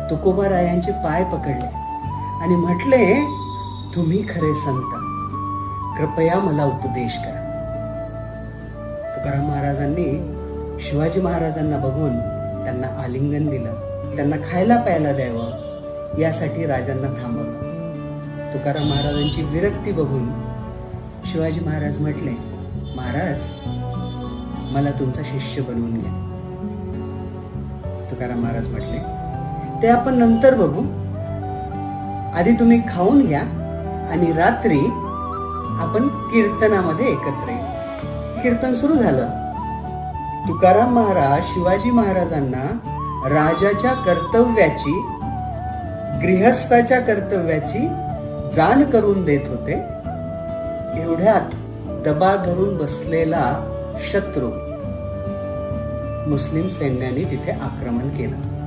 तुकोबारायांचे पाय पकडले आणि म्हटले, तुम्ही खरे संत, कृपया मला उपदेश करा. तुकाराम महाराजांनी शिवाजी महाराजांना बघून त्यांना आलिंगन दिलं, त्यांना खायला प्यायला द्यावं यासाठी राजांना थांबवलं. तुकाराम महाराजांची विरक्ती बघून शिवाजी महाराज म्हटले, महाराज मला तुमचा शिष्य बनवून घ्या. तुकाराम महाराज म्हटले, ते आपण नंतर बघू, आधी तुम्ही खाऊन घ्या आणि रात्री आपण कीर्तनामध्ये एकत्र येऊ. कीर्तन सुरू झालं. तुकाराम महाराज शिवाजी महाराजांना राजाच्या कर्तव्याची, गृहस्थाच्या कर्तव्याची जाण करून देत होते. एवढ्यात दबा धरून बसलेला शत्रू मुस्लिम सैन्याने तिथे आक्रमण केलं.